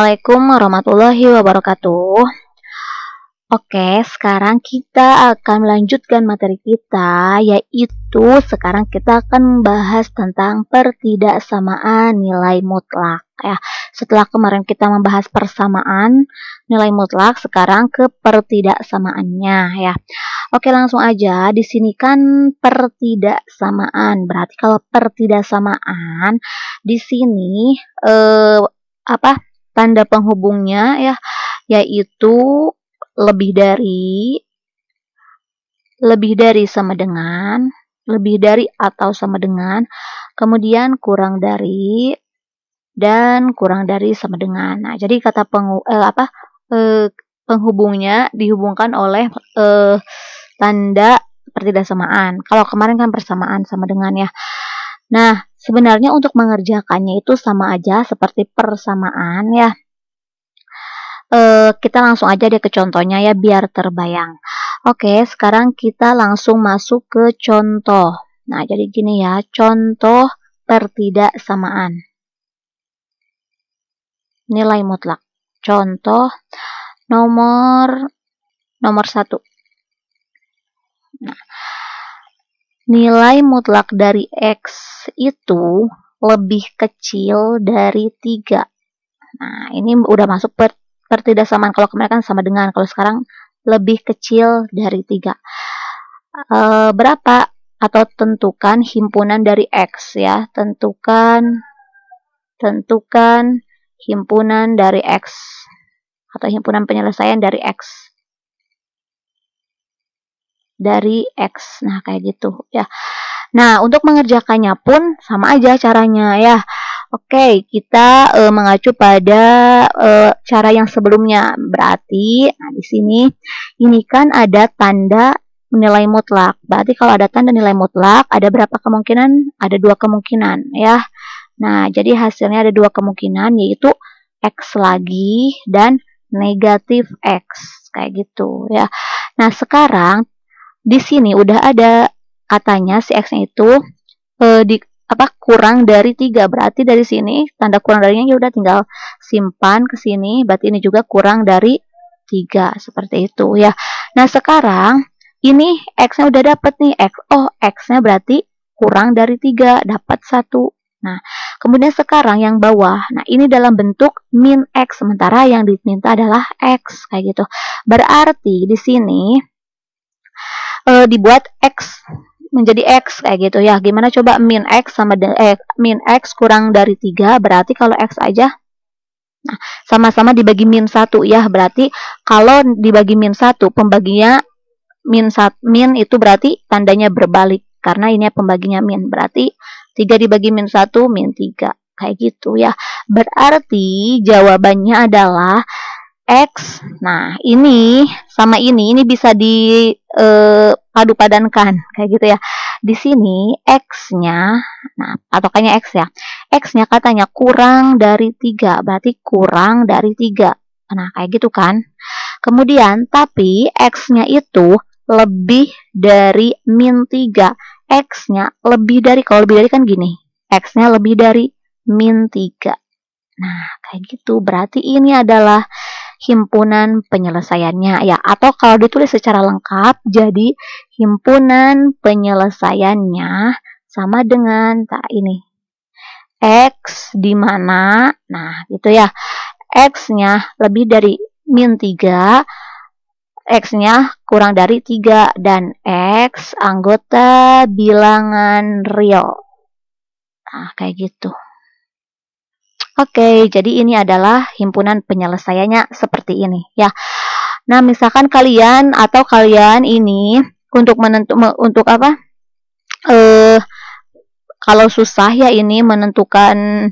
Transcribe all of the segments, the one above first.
Assalamualaikum warahmatullahi wabarakatuh. Oke, sekarang kita akan melanjutkan materi kita, yaitu sekarang kita akan membahas tentang pertidaksamaan nilai mutlak. Ya, setelah kemarin kita membahas persamaan nilai mutlak, sekarang ke pertidaksamaannya ya. Oke, langsung aja. Di sini kan pertidaksamaan. Berarti kalau pertidaksamaan di sini tanda penghubungnya ya, yaitu lebih dari sama dengan, lebih dari atau sama dengan, kemudian kurang dari, dan kurang dari sama dengan. Nah, jadi kata penghubungnya dihubungkan oleh tanda pertidaksamaan. Kalau kemarin kan persamaan sama dengan ya. Nah, sebenarnya untuk mengerjakannya itu sama aja seperti persamaan ya. Kita langsung aja deh ke contohnya ya biar terbayang. Oke, sekarang kita langsung masuk ke contoh. Nah, jadi gini ya, contoh pertidaksamaan nilai mutlak. Contoh nomor 1. Nah, nilai mutlak dari X itu lebih kecil dari 3. Nah, ini udah masuk pertidaksamaan. Kalau kemarin kan sama dengan, kalau sekarang lebih kecil dari 3. Berapa? Atau tentukan himpunan dari X ya. Tentukan himpunan dari X atau himpunan penyelesaian dari X. Nah, kayak gitu ya. Nah, untuk mengerjakannya pun sama aja caranya ya. Oke, kita mengacu pada cara yang sebelumnya. Berarti, nah di sini ini kan ada tanda nilai mutlak. Berarti kalau ada tanda nilai mutlak, ada berapa kemungkinan? Ada 2 kemungkinan ya. Nah, jadi hasilnya ada 2 kemungkinan, yaitu X lagi dan negatif X. Kayak gitu ya. Nah, sekarang di sini udah ada katanya si X-nya itu kurang dari 3. Berarti dari sini tanda kurang darinya ya udah tinggal simpan ke sini. Berarti ini juga kurang dari 3 seperti itu ya. Nah, sekarang ini X-nya udah dapat nih. X-nya berarti kurang dari 3, dapat 1. Nah, kemudian sekarang yang bawah. Nah, ini dalam bentuk min X, sementara yang diminta adalah X kayak gitu. Berarti di sini dibuat X menjadi X kayak gitu ya. Gimana coba min X min X kurang dari 3, berarti kalau X aja, nah, sama-sama dibagi min 1 ya. Berarti kalau dibagi min 1, pembaginya min itu berarti tandanya berbalik. Karena ini pembaginya min. Berarti 3 dibagi min 1, min 3. Kayak gitu ya. Berarti jawabannya adalah X. Nah, ini sama ini bisa dipadu padankan kayak gitu ya. Di sini X-nya, nah, patokannya X ya. X-nya katanya kurang dari 3, berarti kurang dari 3. Nah, kayak gitu kan. Kemudian, tapi X-nya itu lebih dari min 3. X-nya lebih dari, kalau lebih dari kan gini. X-nya lebih dari min 3. Nah, kayak gitu. Berarti ini adalah himpunan penyelesaiannya ya, atau kalau ditulis secara lengkap jadi himpunan penyelesaiannya sama dengan ini X di mana, nah gitu ya, X-nya lebih dari min 3, X-nya kurang dari 3, dan X anggota bilangan real. Nah, kayak gitu. Oke, jadi ini adalah himpunan penyelesaiannya seperti ini ya. Nah, misalkan kalian ini untuk kalau susah ya ini menentukan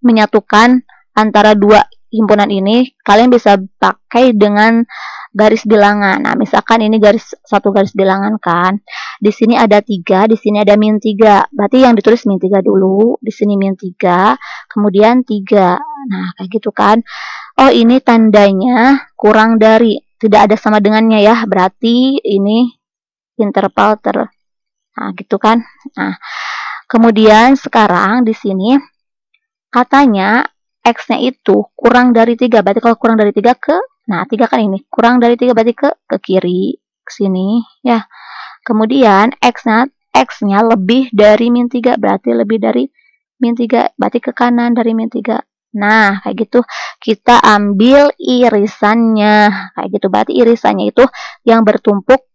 menyatukan antara 2 himpunan ini, kalian bisa pakai dengan garis bilangan. Nah, misalkan ini satu garis bilangan kan. Di sini ada 3, di sini ada min 3. Berarti yang ditulis min 3 dulu, di sini min 3, kemudian 3. Nah, kayak gitu kan. Oh, ini tandanya kurang dari, tidak ada sama dengannya ya. Berarti ini interval nah, gitu kan. Nah, kemudian sekarang di sini katanya X-nya itu kurang dari 3. Berarti kalau kurang dari 3 nah 3 kan ini. Kurang dari 3 berarti ke kiri, ke sini ya. Kemudian X-nya lebih dari min 3. Berarti lebih dari min 3. Berarti ke kanan dari min 3. Nah, kayak gitu. Kita ambil irisannya. Kayak gitu. Berarti irisannya itu yang bertumpuk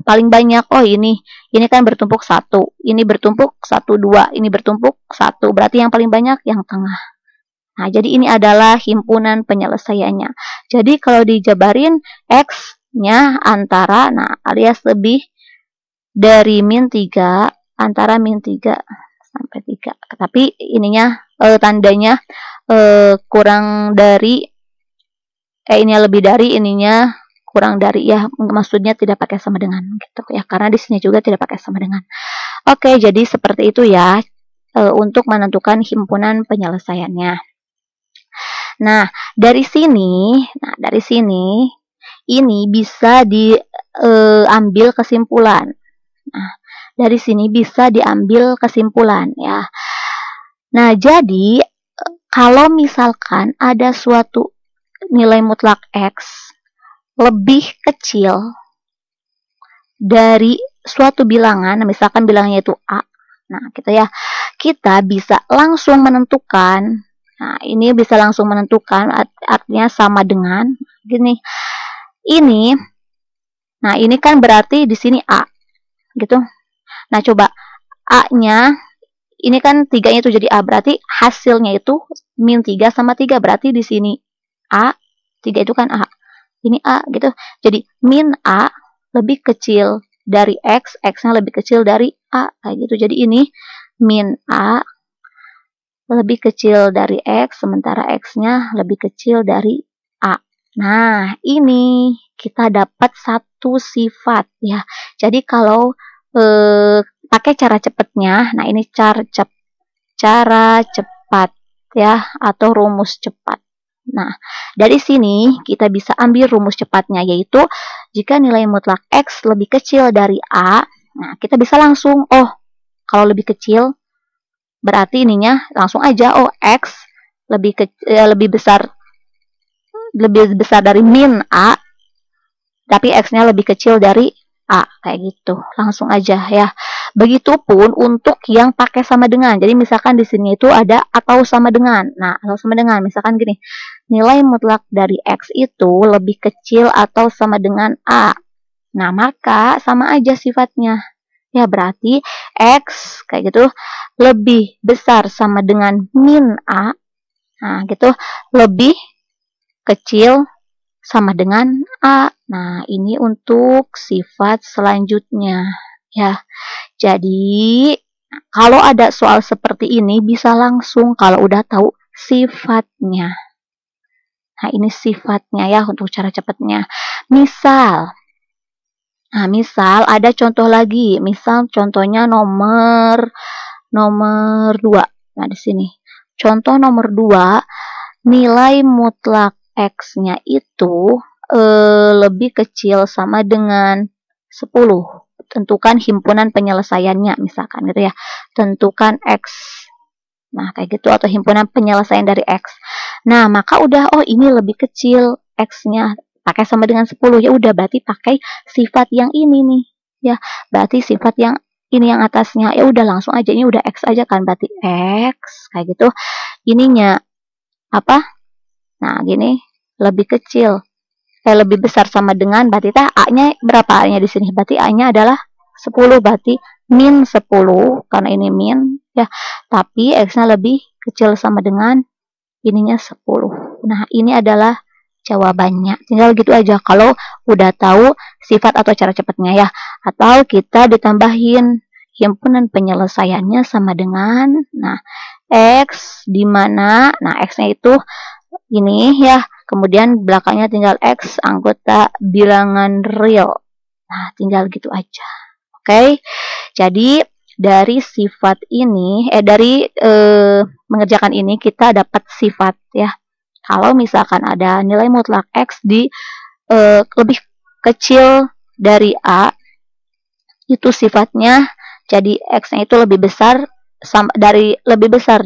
paling banyak. Oh, ini kan bertumpuk 1, ini bertumpuk 1, 2, ini bertumpuk 1, berarti yang paling banyak yang tengah. Nah, jadi ini adalah himpunan penyelesaiannya. Jadi kalau dijabarin X-nya antara, nah alias lebih dari min 3, antara min 3 sampai 3. Tapi ininya tandanya kurang dari, ini lebih dari, ininya kurang dari ya, maksudnya tidak pakai sama dengan gitu ya, karena di sini juga tidak pakai sama dengan. Oke, jadi seperti itu ya untuk menentukan himpunan penyelesaiannya. Nah, dari sini ini bisa diambil kesimpulan. Nah, dari sini bisa diambil kesimpulan ya. Nah, jadi kalau misalkan ada suatu nilai mutlak X lebih kecil dari suatu bilangan, misalkan bilangnya itu A. Nah, kita bisa langsung menentukan. Nah, ini bisa langsung menentukan, artinya sama dengan gini. Nah, ini kan berarti di sini A, gitu. Nah, coba A-nya, ini kan 3-nya itu jadi A, berarti hasilnya itu min 3 sama 3, berarti di sini A, 3 itu kan A. Ini A gitu. Jadi min A lebih kecil dari X, X-nya lebih kecil dari A, kayak gitu. Jadi ini min A lebih kecil dari X, sementara X-nya lebih kecil dari A. Nah, ini kita dapat satu sifat ya. Jadi kalau pakai cara cepatnya, nah ini cara cepat ya, atau rumus cepat. Nah, dari sini kita bisa ambil rumus cepatnya, yaitu jika nilai mutlak X lebih kecil dari A, nah kita bisa langsung, kalau lebih kecil, berarti ininya langsung aja, X lebih besar dari min A, tapi X-nya lebih kecil dari A, kayak gitu. Langsung aja ya. Begitupun untuk yang pakai sama dengan. Jadi misalkan di sini itu ada atau sama dengan. Nah, atau sama dengan, misalkan gini, nilai mutlak dari X itu lebih kecil atau sama dengan A. Nah, maka sama aja sifatnya. Ya, berarti X kayak gitu lebih besar sama dengan min A. Nah, gitu, lebih kecil sama dengan A. Nah, ini untuk sifat selanjutnya ya. Jadi, kalau ada soal seperti ini bisa langsung kalau udah tahu sifatnya. Nah, ini sifatnya ya untuk cara cepatnya. Misal ada contoh lagi. Misal contohnya nomor 2. Nah, di sini. Contoh nomor 2, nilai mutlak X-nya itu lebih kecil sama dengan 10. Tentukan himpunan penyelesaiannya, misalkan gitu ya. Tentukan X. Nah, kayak gitu, atau himpunan penyelesaian dari X. Nah, maka udah, ini lebih kecil X-nya, pakai sama dengan 10. Ya udah, berarti pakai sifat yang ini nih. Ya, berarti sifat yang ini yang atasnya. Ya udah, langsung aja, ini udah X aja kan, berarti X kayak gitu. Ininya apa? Nah, gini, lebih kecil. Lebih besar sama dengan, berarti A-nya berapa A-nya di sini? Berarti A-nya adalah 10, berarti min 10, karena ini min ya. Tapi X-nya lebih kecil sama dengan ininya 10. Nah, ini adalah jawabannya. Tinggal gitu aja kalau udah tahu sifat atau cara cepatnya ya. Atau kita ditambahin himpunan penyelesaiannya sama dengan, nah, X di mana, nah, X-nya itu ini ya. Kemudian belakangnya tinggal X, anggota bilangan real. Nah, tinggal gitu aja. Oke. Jadi dari sifat ini, dari mengerjakan ini kita dapat sifat ya. Kalau misalkan ada nilai mutlak X di lebih kecil dari A, itu sifatnya jadi X-nya itu lebih besar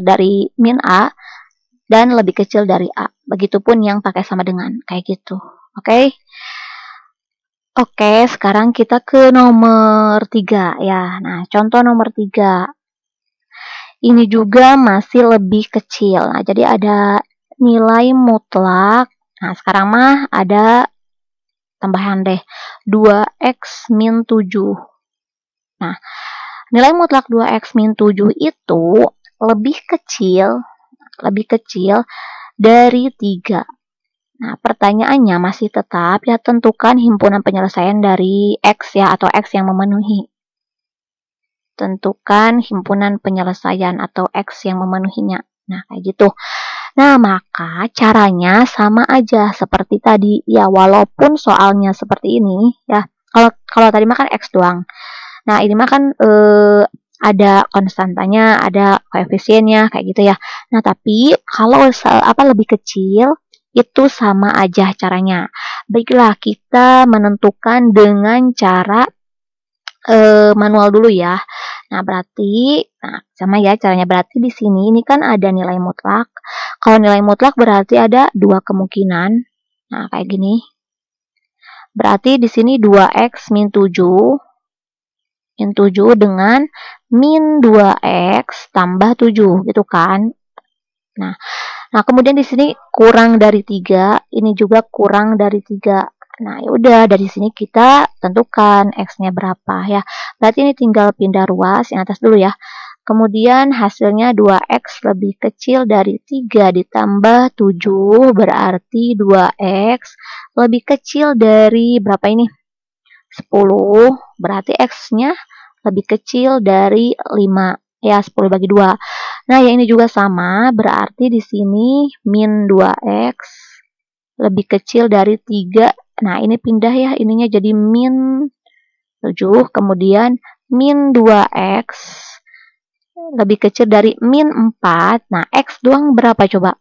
dari min A, dan lebih kecil dari A. Begitupun yang pakai sama dengan, kayak gitu. Oke. Oke, sekarang kita ke nomor 3 ya. Nah, contoh nomor 3. Ini juga masih lebih kecil. Nah, jadi ada nilai mutlak. Nah, sekarang mah ada tambahan deh. 2x min 7. Nah, nilai mutlak 2x min 7 itu lebih kecil dari 3. Nah, pertanyaannya masih tetap ya, tentukan himpunan penyelesaian dari X ya, atau X yang memenuhi. Tentukan himpunan penyelesaian atau X yang memenuhinya. Nah, kayak gitu. Nah, maka caranya sama aja seperti tadi. Ya, walaupun soalnya seperti ini ya. Kalau tadi mah kan X doang. Nah, ini mah kan ada konstantanya, ada koefisiennya kayak gitu ya. Nah, tapi kalau lebih kecil itu sama aja caranya. Baiklah, kita menentukan dengan cara manual dulu ya. Nah, berarti sama ya caranya. Berarti di sini ini kan ada nilai mutlak. Kalau nilai mutlak berarti ada 2 kemungkinan. Nah, kayak gini. Berarti di sini 2x min 7 dengan min 2x tambah 7 gitu kan. Nah, kemudian di sini kurang dari 3, ini juga kurang dari 3. Nah, ya udah dari sini kita tentukan x-nya berapa ya. Berarti ini tinggal pindah ruas yang atas dulu ya. Kemudian hasilnya 2x lebih kecil dari 3 ditambah 7 berarti 2x lebih kecil dari berapa ini? 10, berarti x-nya lebih kecil dari 5. Ya, 10 bagi 2. Nah, yang ini juga sama, berarti di sini min 2x lebih kecil dari 3. Nah, ini pindah ya, ininya jadi min 7, kemudian min 2x lebih kecil dari min 4. Nah, x doang berapa coba?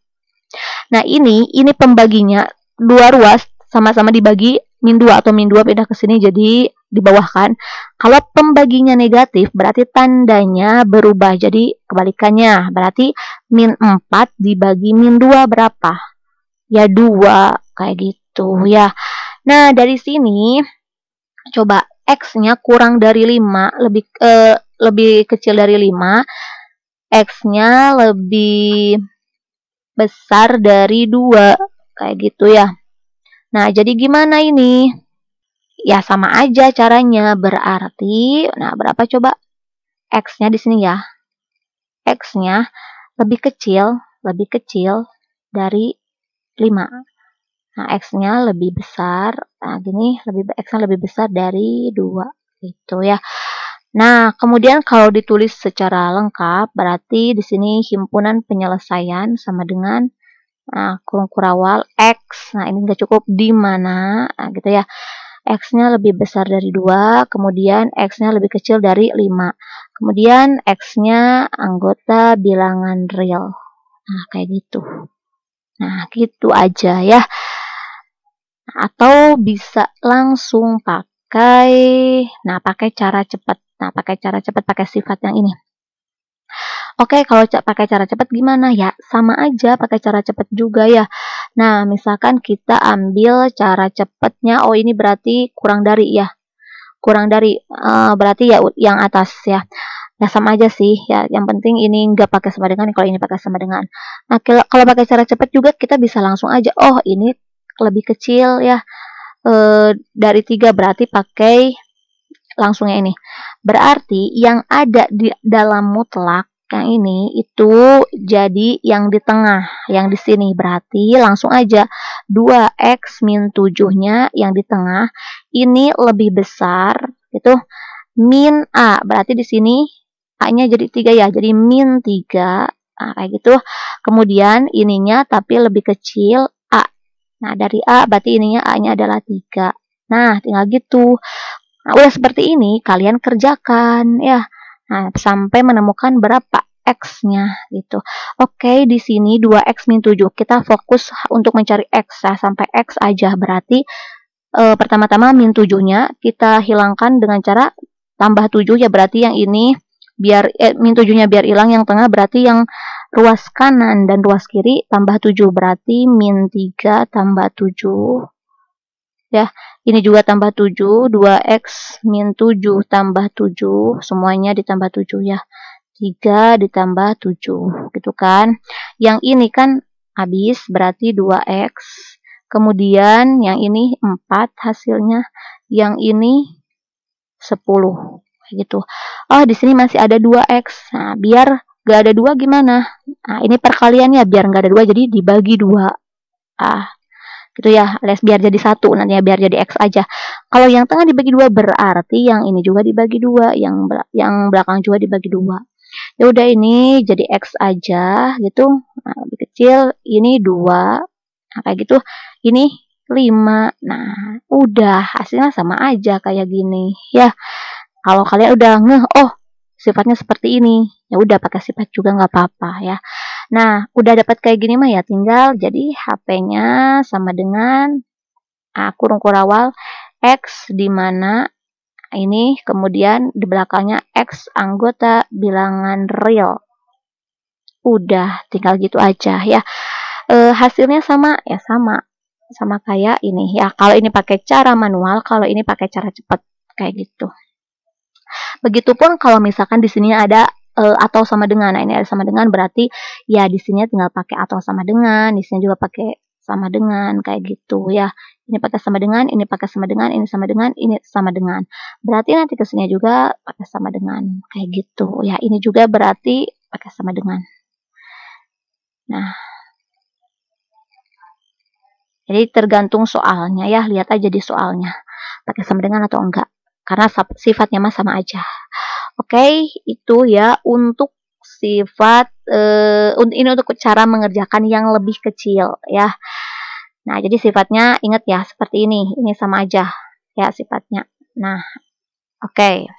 Nah, ini pembaginya dua ruas sama-sama dibagi min 2 atau min 2 pindah ke sini jadi di bawah kan. Kalau pembaginya negatif berarti tandanya berubah jadi kebalikannya. Berarti min 4 dibagi min 2 berapa? Ya 2, kayak gitu ya. Nah, dari sini coba x-nya kurang dari 5, lebih kecil dari 5, x-nya lebih besar dari 2, kayak gitu ya. Nah, jadi gimana ini? Ya, sama aja caranya. Berarti, nah berapa coba? X-nya di sini ya. X-nya lebih kecil dari 5. Nah, X-nya lebih besar. Nah, gini, X-nya lebih besar dari 2. Gitu ya. Nah, kemudian kalau ditulis secara lengkap, berarti di sini himpunan penyelesaian sama dengan kurung kurawal X. Nah, ini nggak cukup di mana? Nah, gitu ya. X-nya lebih besar dari 2, kemudian X-nya lebih kecil dari 5. Kemudian X-nya anggota bilangan real. Nah, kayak gitu. Nah, gitu aja ya. Atau bisa langsung pakai cara cepat. Nah, pakai cara cepat pakai sifat yang ini. Oke, kalau pakai cara cepat gimana ya? Sama aja pakai cara cepat juga ya. Nah, misalkan kita ambil cara cepatnya, oh ini berarti kurang dari ya. Kurang dari berarti ya yang atas ya. Ya sama aja sih ya. Yang penting ini nggak pakai sama dengan, kalau ini pakai sama dengan. Nah, kalau pakai cara cepat juga kita bisa langsung aja. Oh, ini lebih kecil ya dari 3, berarti pakai langsungnya ini. Berarti yang ada di dalam mutlak yang ini itu jadi yang di tengah, yang di sini. Berarti langsung aja 2x min 7-nya yang di tengah ini lebih besar itu min A. Berarti di sini A-nya jadi 3 ya, jadi min 3. Nah, kayak gitu. Kemudian ininya tapi lebih kecil A. Nah, dari A berarti ininya A-nya adalah 3. Nah, tinggal gitu. Nah, udah seperti ini kalian kerjakan ya. Nah, sampai menemukan berapa X-nya gitu. Oke, di sini 2X min 7. Kita fokus untuk mencari X ya, sampai X aja. Berarti pertama-tama min 7-nya kita hilangkan dengan cara tambah 7 ya. Berarti yang ini biar min 7-nya biar hilang, yang tengah berarti yang ruas kanan dan ruas kiri tambah 7, berarti min 3 tambah 7. Ya, ini juga tambah 7, 2x min 7 tambah 7, semuanya ditambah 7 ya. 3 ditambah 7, gitu kan. Yang ini kan habis, berarti 2x. Kemudian yang ini 4 hasilnya, yang ini 10 gitu. Oh, di sini masih ada 2x. Nah, biar gak ada 2 gimana? Nah, ini perkaliannya biar gak ada 2 jadi dibagi 2. Gitu ya, alias biar jadi 1 nanti ya, biar jadi x aja. Kalau yang tengah dibagi 2 berarti yang ini juga dibagi 2, yang belakang juga dibagi 2. Ya udah, ini jadi x aja gitu. Nah, lebih kecil ini 2. Nah, kayak gitu. Ini 5. Nah, udah hasilnya sama aja kayak gini ya. Kalau kalian udah ngeh, oh sifatnya seperti ini, ya udah pakai sifat juga nggak apa-apa ya. Nah, udah dapat kayak gini mah ya tinggal jadi HP-nya sama dengan kurung kurawal X di mana ini kemudian di belakangnya X anggota bilangan real. Udah tinggal gitu aja ya. Hasilnya sama ya, sama kayak ini ya. Kalau ini pakai cara manual, kalau ini pakai cara cepat kayak gitu. Begitupun kalau misalkan di sini ada atau sama dengan. Nah, ini ada sama dengan berarti ya di sini tinggal pakai atau sama dengan, di sini juga pakai sama dengan kayak gitu ya. Ini pakai sama dengan, ini pakai sama dengan, ini sama dengan, ini sama dengan. Berarti nanti ke sini juga pakai sama dengan kayak gitu ya. Ini juga berarti pakai sama dengan. Nah, jadi tergantung soalnya ya, lihat aja di soalnya pakai sama dengan atau enggak. Karena sifatnya mah sama aja. Oke, itu ya untuk sifat ini untuk cara mengerjakan yang lebih kecil ya. Nah, jadi sifatnya ingat ya seperti ini. Ini sama aja ya sifatnya. Nah, oke.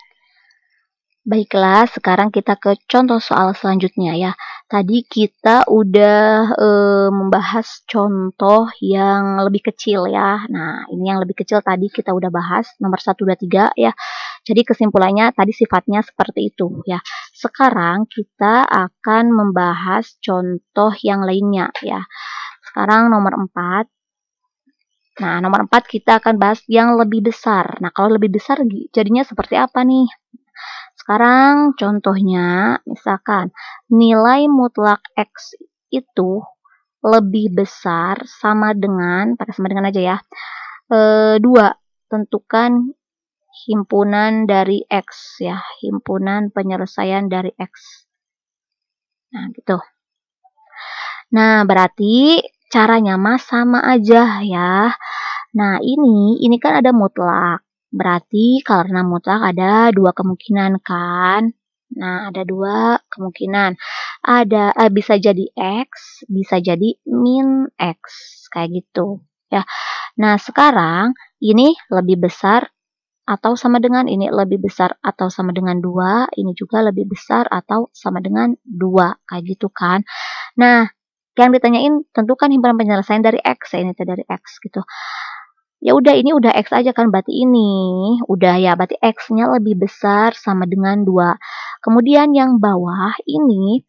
Baiklah, sekarang kita ke contoh soal selanjutnya ya. Tadi kita udah membahas contoh yang lebih kecil ya. Nah, ini yang lebih kecil tadi kita udah bahas nomor 1, 2, 3 ya. Jadi kesimpulannya tadi sifatnya seperti itu ya. Sekarang kita akan membahas contoh yang lainnya ya. Sekarang nomor 4. Nah, nomor 4 kita akan bahas yang lebih besar. Nah, kalau lebih besar jadinya seperti apa nih? Sekarang contohnya, misalkan nilai mutlak X itu lebih besar sama dengan, pakai sama dengan aja ya, 2. Tentukan himpunan dari X ya, himpunan penyelesaian dari X. Nah, gitu. Nah, berarti caranya mah sama aja ya. Nah, ini kan ada mutlak. Berarti karena mutlak ada 2 kemungkinan kan. Nah, ada 2 kemungkinan. Ada bisa jadi X, bisa jadi min X. Kayak gitu ya. Nah, sekarang ini lebih besar atau sama dengan, ini lebih besar atau sama dengan 2, ini juga lebih besar atau sama dengan 2. Kayak gitu kan. Nah, yang ditanyain tentukan himpunan penyelesaian dari X ya, ini dari X gitu. Ya udah, ini udah X aja kan, berarti ini udah ya, berarti X-nya lebih besar sama dengan 2. Kemudian yang bawah ini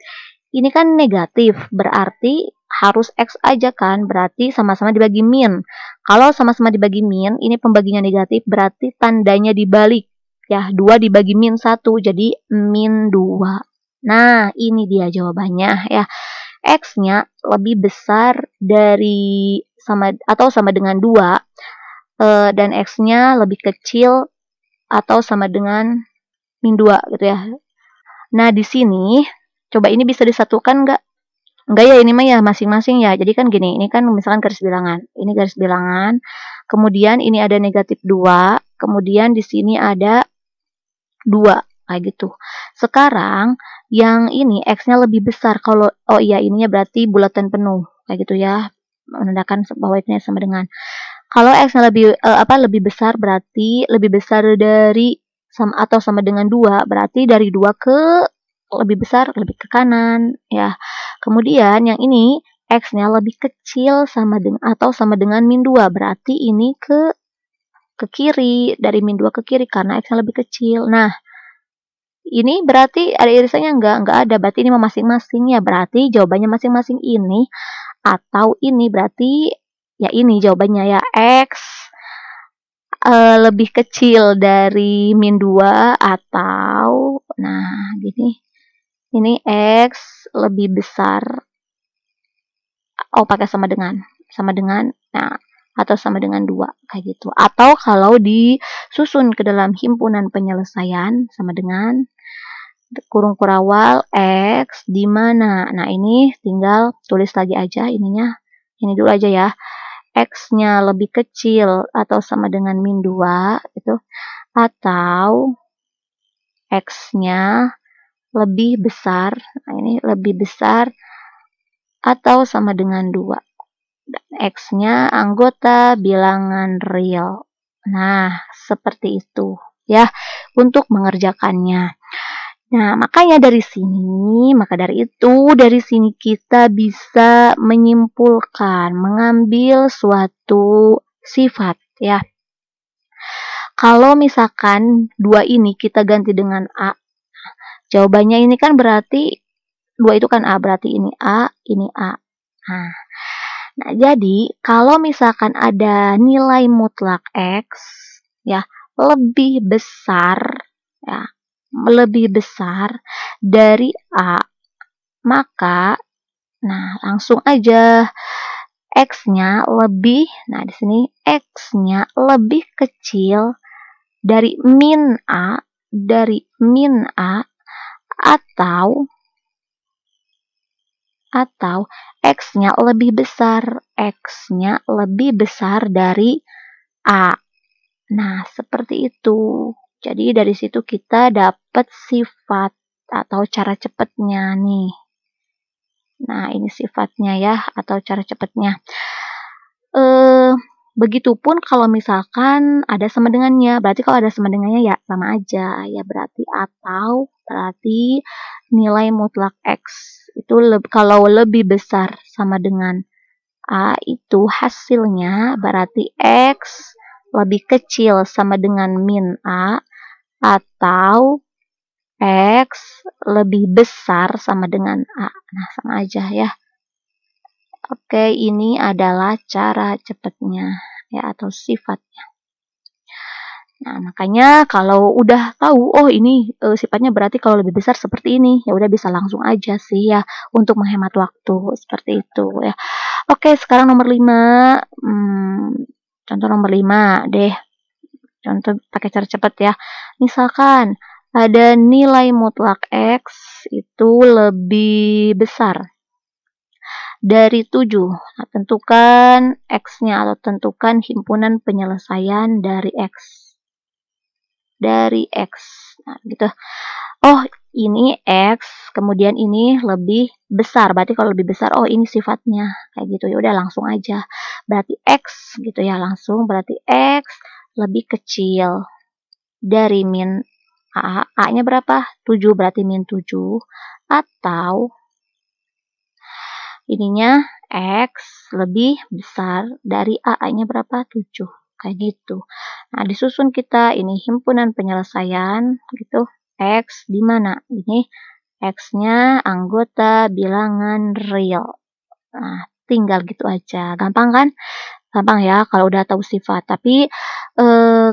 kan negatif, berarti harus X aja kan, berarti sama-sama dibagi min. Kalau sama-sama dibagi min, ini pembaginya negatif, berarti tandanya dibalik. Ya, 2 dibagi min 1, jadi min 2. Nah, ini dia jawabannya ya. X-nya lebih besar dari sama dengan 2, dan X-nya lebih kecil atau sama dengan min 2 gitu ya. Nah, di sini coba ini bisa disatukan nggak? Enggak ya, ini mah ya masing-masing ya. Jadi kan gini, ini kan misalkan garis bilangan. Ini garis bilangan. Kemudian ini ada negatif 2. Kemudian di sini ada 2. Kayak gitu. Sekarang yang ini X-nya lebih besar. Kalau, oh iya, ininya berarti bulatan penuh. Kayak gitu ya. Menandakan bahwa itu sama dengan. Kalau X-nya lebih besar, berarti lebih besar dari atau sama dengan 2, berarti dari 2 ke lebih besar, lebih ke kanan ya. Kemudian yang ini X-nya lebih kecil sama dengan atau sama dengan min 2, berarti ini ke kiri, dari min 2 ke kiri karena X-nya lebih kecil. Nah, Ini berarti ada irisannya enggak ada, berarti ini masing-masing ya, berarti jawabannya masing-masing ini atau ini, berarti ya ini jawabannya ya, X lebih kecil dari min 2 atau nah gini, ini X lebih besar, pakai sama dengan, nah atau sama dengan 2 kayak gitu. Atau kalau disusun ke dalam himpunan penyelesaian sama dengan kurung kurawal X di mana. Nah, ini tinggal tulis lagi aja ininya. Ini dulu aja ya. X-nya lebih kecil atau sama dengan min 2 gitu. Atau X-nya lebih besar. Nah, ini lebih besar atau sama dengan 2. X-nya anggota bilangan real. Nah, seperti itu ya untuk mengerjakannya. Nah, makanya dari sini kita bisa menyimpulkan, mengambil suatu sifat ya. Kalau misalkan 2 ini kita ganti dengan A, jawabannya ini kan berarti 2 itu kan A, berarti ini A, ini A. Nah, jadi kalau misalkan ada nilai mutlak X ya lebih besar ya, lebih besar dari A, maka nah langsung aja X-nya lebih, nah di sini X-nya lebih kecil dari min A, atau X-nya lebih besar dari A. Nah, seperti itu. Jadi dari situ kita dapat sifat atau cara cepatnya nih. Nah, ini sifatnya ya atau cara cepatnya. Begitupun kalau misalkan ada sama dengannya. Berarti kalau ada sama dengannya ya sama aja ya, berarti nilai mutlak X itu kalau lebih besar sama dengan A itu hasilnya berarti X lebih kecil sama dengan min A atau X lebih besar sama dengan A. Nah, sama aja ya. Oke, ini adalah cara cepatnya ya atau sifatnya. Nah, makanya kalau udah tahu, oh ini sifatnya berarti kalau lebih besar seperti ini, ya udah bisa langsung aja sih ya untuk menghemat waktu seperti itu ya. Oke, sekarang nomor 5. Contoh nomor 5 deh. Contoh pakai cara cepat ya. Misalkan ada nilai mutlak X itu lebih besar dari 7. Nah, tentukan X-nya atau tentukan himpunan penyelesaian dari X. Nah, gitu. Oh, ini X, kemudian ini lebih besar. Berarti kalau lebih besar, oh ini sifatnya. Kayak gitu. Ya udah langsung aja. Berarti X gitu ya, langsung berarti X lebih kecil dari min A. A-nya berapa? 7, berarti min 7. Atau ininya X lebih besar dari A-nya berapa? 7. Kayak gitu. Nah, disusun kita ini himpunan penyelesaian gitu. X di mana? Ini X-nya anggota bilangan real. Nah, tinggal gitu aja. Gampang kan? Gampang ya kalau udah tahu sifat. Tapi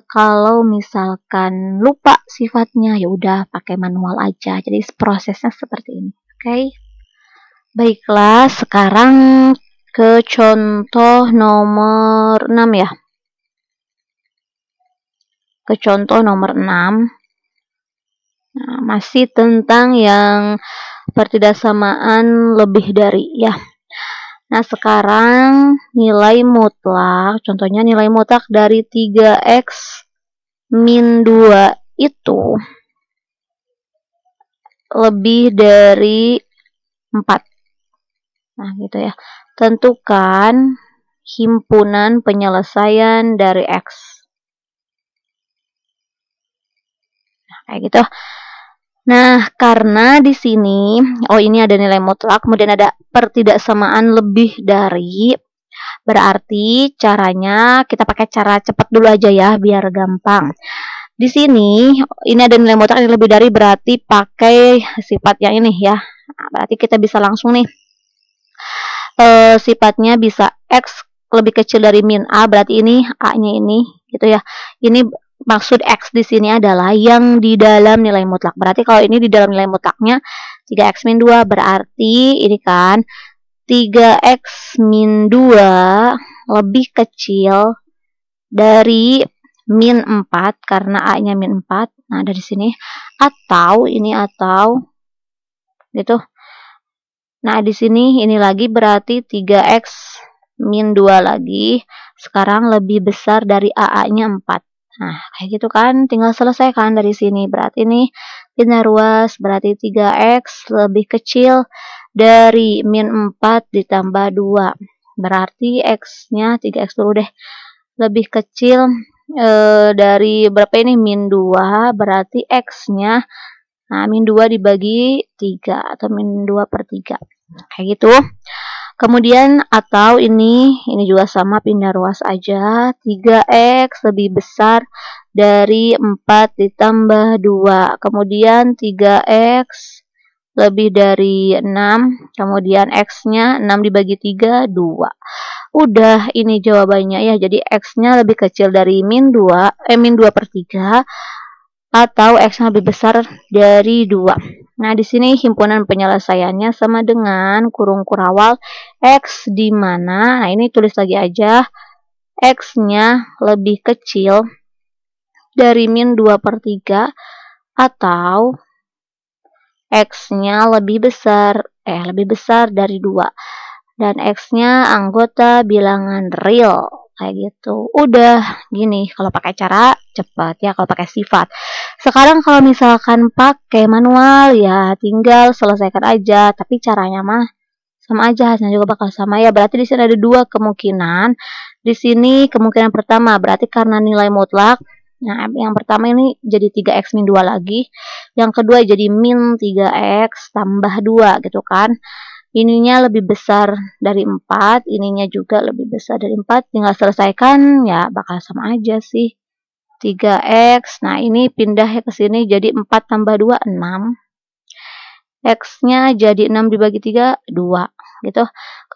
kalau misalkan lupa sifatnya, ya udah pakai manual aja. Jadi prosesnya seperti ini. Oke. Baiklah, sekarang ke contoh nomor 6 ya. Ke contoh nomor 6. Nah, masih tentang yang pertidaksamaan lebih dari ya. Nah, sekarang nilai mutlak, contohnya nilai mutlak dari 3x min 2 itu lebih dari 4. Nah, gitu ya. Tentukan himpunan penyelesaian dari X. Nah, kayak gitu. Nah, karena di sini, oh ini ada nilai mutlak, kemudian ada pertidaksamaan lebih dari, berarti caranya kita pakai cara cepat dulu aja ya, biar gampang. Di sini ini ada nilai mutlak yang lebih dari, berarti pakai sifat yang ini ya. Nah, berarti kita bisa langsung nih sifatnya bisa X lebih kecil dari min A, berarti ini A-nya ini gitu ya. Ini maksud X di sini adalah yang di dalam nilai mutlak. Berarti kalau ini di dalam nilai mutlaknya 3X min 2, berarti ini kan 3X min 2 lebih kecil dari min 4 karena A-nya min 4. Nah, dari sini atau ini atau gitu. Nah, di sini ini lagi berarti 3X min 2 lagi sekarang lebih besar dari AA-nya 4. Nah, kayak gitu kan, tinggal selesaikan dari sini. Berarti ini pindah ruas, berarti 3X lebih kecil dari min 4 ditambah 2. Berarti X-nya 3X dulu deh. Lebih kecil dari berapa ini? Min 2, berarti X-nya nah, min 2 dibagi 3 atau min 2 per 3. Kayak gitu. Kemudian atau ini juga sama, pindah ruas aja. 3X lebih besar dari 4 ditambah 2. Kemudian 3X lebih dari 6. Kemudian X-nya 6 dibagi 3, 2. Udah, ini jawabannya ya. Jadi X-nya lebih kecil dari min 2 per 3 atau X-nya lebih besar dari 2. Nah, di sini himpunan penyelesaiannya sama dengan kurung kurawal X di mana, nah ini tulis lagi aja, X-nya lebih kecil dari min 2 per 3 atau X-nya lebih besar dari 2. Dan X-nya anggota bilangan real. Kayak gitu. Udah gini kalau pakai cara cepat ya, kalau pakai sifat. Sekarang kalau misalkan pakai manual ya tinggal selesaikan aja, tapi caranya mah sama aja, hasilnya juga bakal sama ya. Berarti di sini ada dua kemungkinan. Di sini kemungkinan pertama berarti karena nilai mutlak. Nah, yang pertama ini jadi 3X min 2 lagi. Yang kedua jadi min 3X tambah 2 gitu kan. Ininya lebih besar dari 4, ininya juga lebih besar dari 4, tinggal selesaikan ya bakal sama aja sih. 3X, nah ini pindah ke sini jadi 4 tambah 2, 6. X-nya jadi 6 dibagi 3, 2 gitu.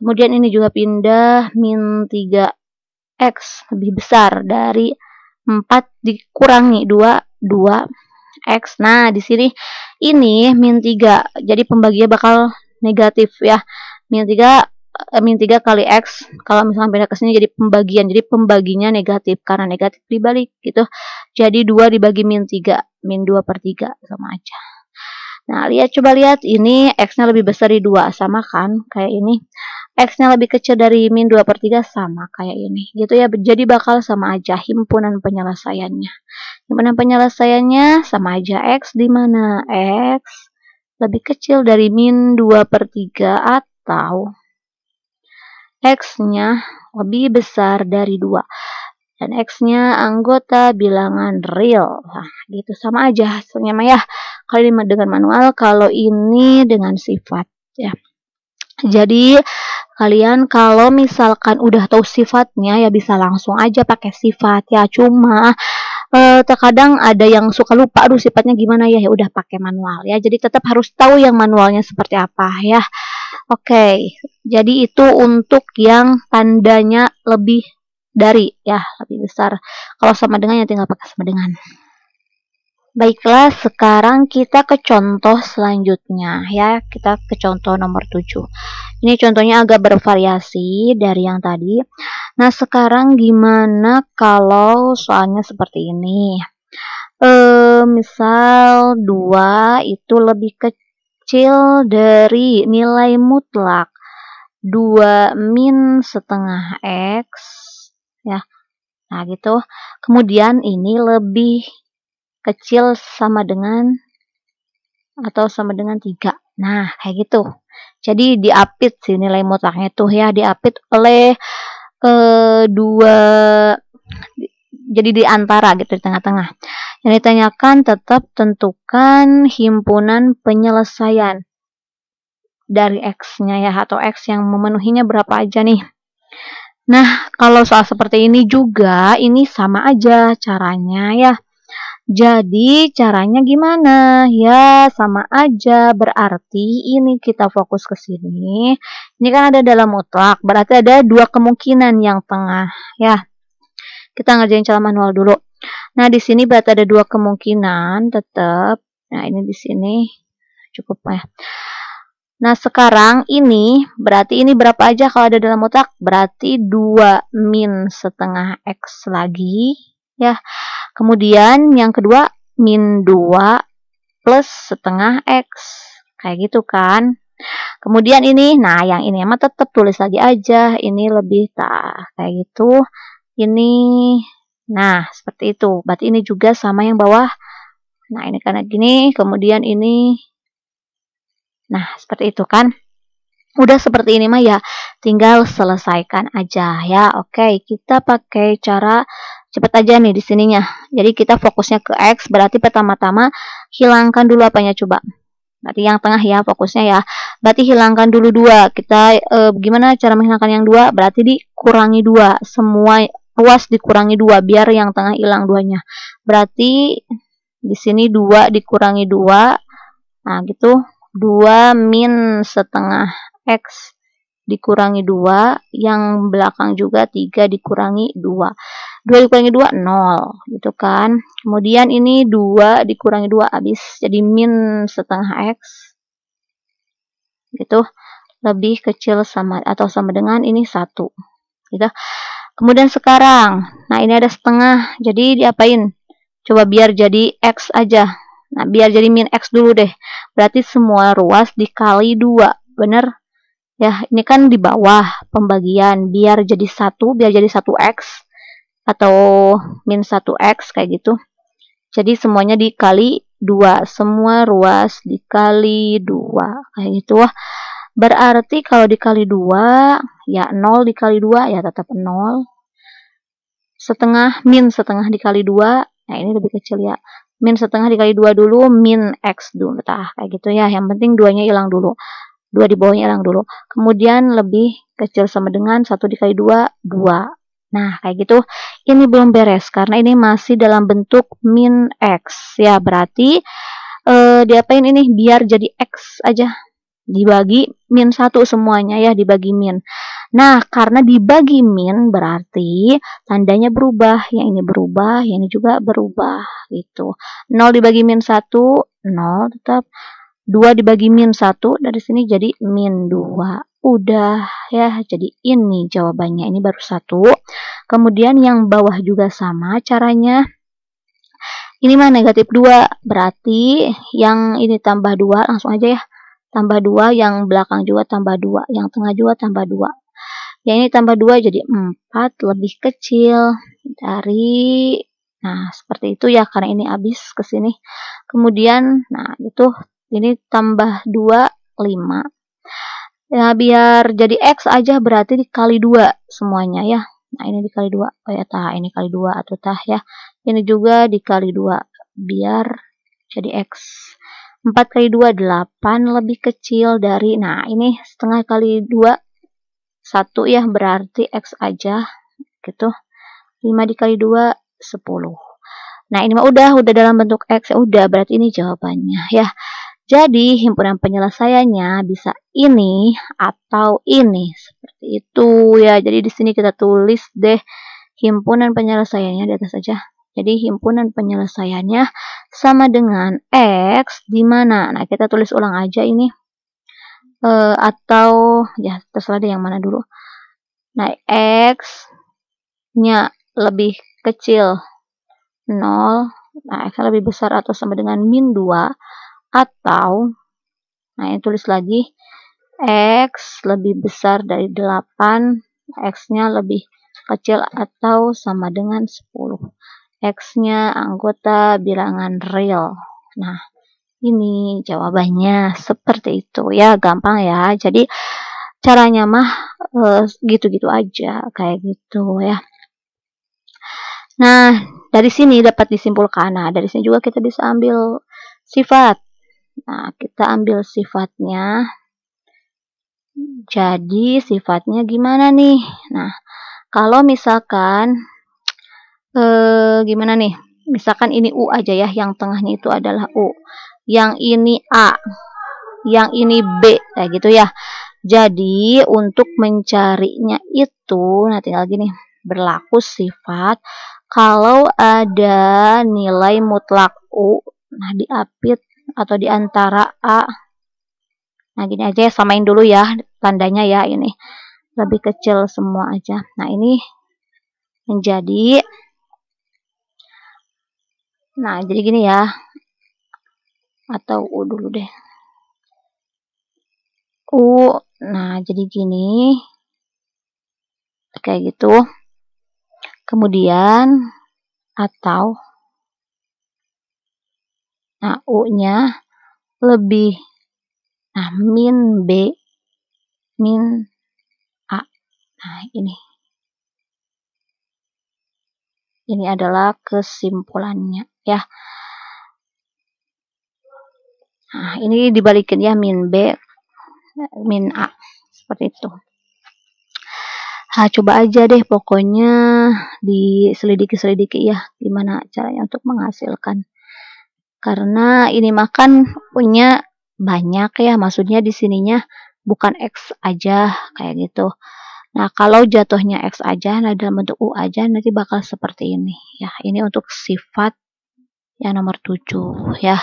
Kemudian ini juga pindah, min 3X lebih besar dari 4 dikurangi 2, 2X. Nah, di sini ini min 3, jadi pembaginya bakal negatif ya. Min 3 kali X, kalau misalnya pindah ke sini jadi pembagian, jadi pembaginya negatif karena negatif dibalik gitu. Jadi 2 dibagi min 3, min 2 per 3 sama aja. Nah, coba lihat ini X-nya lebih besar dari 2, sama kan kayak ini. X-nya lebih kecil dari min 2 per 3 sama kayak ini gitu ya. Jadi bakal sama aja himpunan penyelesaiannya. Himpunan penyelesaiannya sama aja X di mana X lebih kecil dari min 2 per 3 atau X-nya lebih besar dari 2. Dan X-nya anggota bilangan real. Nah, gitu sama aja hasilnya mah ya. Kalau ini dengan manual, kalau ini dengan sifat ya. Jadi kalian kalau misalkan udah tahu sifatnya ya bisa langsung aja pakai sifat ya. Cuma terkadang ada yang suka lupa, aduh sifatnya gimana ya, udah pakai manual ya. Jadi tetap harus tahu yang manualnya seperti apa ya. Oke, jadi itu untuk yang tandanya lebih dari ya, lebih besar. Kalau sama dengan ya tinggal pakai sama dengan. Baiklah, sekarang kita ke contoh selanjutnya ya. Kita ke contoh nomor 7. Ini contohnya agak bervariasi dari yang tadi. Nah, sekarang gimana kalau soalnya seperti ini? Misal 2 itu lebih kecil dari nilai mutlak 2 min setengah X ya. Nah, gitu. Kemudian ini lebih kecil sama dengan atau sama dengan 3. Nah, kayak gitu. Jadi diapit sih nilai mutlaknya tuh ya, diapit oleh 2, jadi di antara gitu, di tengah-tengah. Yang ditanyakan tetap tentukan himpunan penyelesaian dari X-nya ya, atau X yang memenuhinya berapa aja nih. Nah, kalau soal seperti ini juga, ini sama aja caranya ya. Jadi caranya gimana? Ya sama aja, berarti ini kita fokus ke sini. Ini kan ada dalam mutlak, berarti ada dua kemungkinan yang tengah. Ya, kita ngerjain cara manual dulu. Nah, di sini berarti ada dua kemungkinan tetap. Nah, ini di sini cukup ya. Nah, sekarang ini berarti ini berapa aja kalau ada dalam mutlak? Berarti 2 min setengah X lagi. Ya, kemudian yang kedua min 2 plus setengah X. Kayak gitu kan. Kemudian ini, nah yang ini emang tetap tulis lagi aja. Ini lebih kayak gitu. Ini, nah seperti itu. Berarti ini juga sama yang bawah. Nah ini karena gini, kemudian ini. Nah seperti itu kan. Udah seperti ini mah ya, tinggal selesaikan aja ya. Oke, kita pakai cara cepet aja nih di sininya. Jadi kita fokusnya ke X, berarti pertama-tama hilangkan dulu apanya coba. Berarti yang tengah ya fokusnya ya. Berarti hilangkan dulu 2. Kita gimana cara menghilangkan yang 2? Berarti dikurangi 2. Semua ruas dikurangi 2 biar yang tengah hilang 2-nya. Berarti di sini 2 dikurangi 2. Nah, gitu. 2 min setengah X dikurangi 2, yang belakang juga 3 dikurangi 2. 2 dikurangi 2, 0, gitu kan. Kemudian ini 2 dikurangi 2, habis jadi min setengah X, gitu. Lebih kecil sama atau sama dengan ini 1, gitu. Kemudian sekarang, nah ini ada setengah, jadi diapain? Coba biar jadi X aja. Nah, biar jadi min X dulu deh. Berarti semua ruas dikali 2. Bener? Ya, ini kan di bawah pembagian. Biar jadi 1, biar jadi 1X. Atau min 1X kayak gitu. Jadi semuanya dikali 2. Semua ruas dikali 2. Kayak gitu. Wah, berarti kalau dikali 2, ya 0 dikali 2, ya tetap 0. Setengah, min setengah dikali 2. Nah, ini lebih kecil ya. Min setengah dikali 2 dulu, min X dulu. Kayak gitu ya. Yang penting 2-nya hilang dulu. 2 di bawahnya hilang dulu. Kemudian lebih kecil sama dengan 1 dikali 2, 2. Nah, kayak gitu. Ini belum beres. Karena ini masih dalam bentuk min X. Ya, berarti diapain ini? Biar jadi X aja. Dibagi min 1 semuanya ya. Dibagi min. Nah, karena dibagi min berarti tandanya berubah. Yang ini berubah, yang ini juga berubah. Gitu. 0 dibagi min 1, 0 tetap. 2 dibagi min 1, dari sini jadi min 2. Udah ya, jadi ini jawabannya. Ini baru 1. Kemudian yang bawah juga sama caranya. Ini mah negatif 2. Berarti yang ini tambah 2, langsung aja ya. Tambah 2, yang belakang juga tambah 2. Yang tengah juga tambah 2. Yang ini tambah 2 jadi 4, lebih kecil dari, nah seperti itu ya, karena ini habis ke sini. Kemudian, nah gitu, ini tambah 2, 5. Ya, biar jadi X aja berarti dikali 2 semuanya ya. Nah, ini dikali 2. Oh ya, ini kali 2 atau ya. Ini juga dikali 2 biar jadi X. 4 kali 2, 8, lebih kecil dari, nah ini setengah kali 2, 1 ya, berarti X aja gitu. 5 dikali 2, 10. Nah ini mah udah dalam bentuk X, ya udah, berarti ini jawabannya ya. Jadi himpunan penyelesaiannya bisa ini atau ini, seperti itu ya. Jadi di sini kita tulis deh himpunan penyelesaiannya di atas saja. Jadi himpunan penyelesaiannya sama dengan X di mana? Nah kita tulis ulang aja ini. Atau ya terserah deh yang mana dulu. Nah, X-nya lebih kecil 0. Nah, X-nya lebih besar atau sama dengan min 2. Atau, nah ini tulis lagi, X lebih besar dari 8. X-nya lebih kecil atau sama dengan 10. X-nya anggota bilangan real. Nah, ini jawabannya seperti itu ya, gampang ya. Jadi caranya mah gitu-gitu aja, kayak gitu ya. Nah, dari sini dapat disimpulkan. Nah, dari sini juga kita bisa ambil sifat. Nah, kita ambil sifatnya. Jadi sifatnya gimana nih? Nah, kalau misalkan gimana nih? Misalkan ini U aja ya, yang tengahnya itu adalah U. Yang ini A, yang ini B, kayak gitu ya. Jadi untuk mencarinya itu, nah tinggal gini, berlaku sifat kalau ada nilai mutlak U, nah diapit atau di antara A. Nah gini aja ya, samain dulu ya tandanya ya, ini lebih kecil semua aja. Nah ini menjadi, nah jadi gini ya, atau U dulu deh. U, nah jadi gini, kayak gitu. Kemudian atau, nah U-nya lebih, nah min B, min A. Nah ini adalah kesimpulannya ya. Nah ini dibalikin ya, min B, min A, seperti itu. Nah, coba aja deh pokoknya diselidiki-selidiki ya gimana caranya untuk menghasilkan. Karena ini makan punya banyak ya, maksudnya di sininya bukan X aja kayak gitu. Nah, kalau jatuhnya X aja, nah dalam bentuk U aja nanti bakal seperti ini ya. Ini untuk sifat yang nomor 7 ya.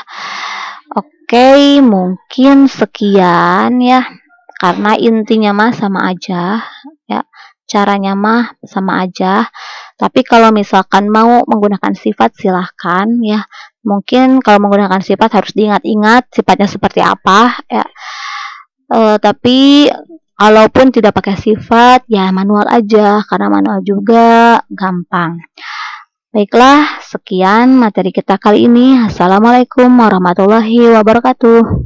Oke, mungkin sekian ya. Karena intinya mah sama aja ya. Caranya mah sama aja. Tapi kalau misalkan mau menggunakan sifat silahkan ya. Mungkin kalau menggunakan sifat harus diingat-ingat sifatnya seperti apa ya. Tapi kalaupun tidak pakai sifat ya manual aja, karena manual juga gampang. Baiklah, sekian materi kita kali ini. Assalamualaikum warahmatullahi wabarakatuh.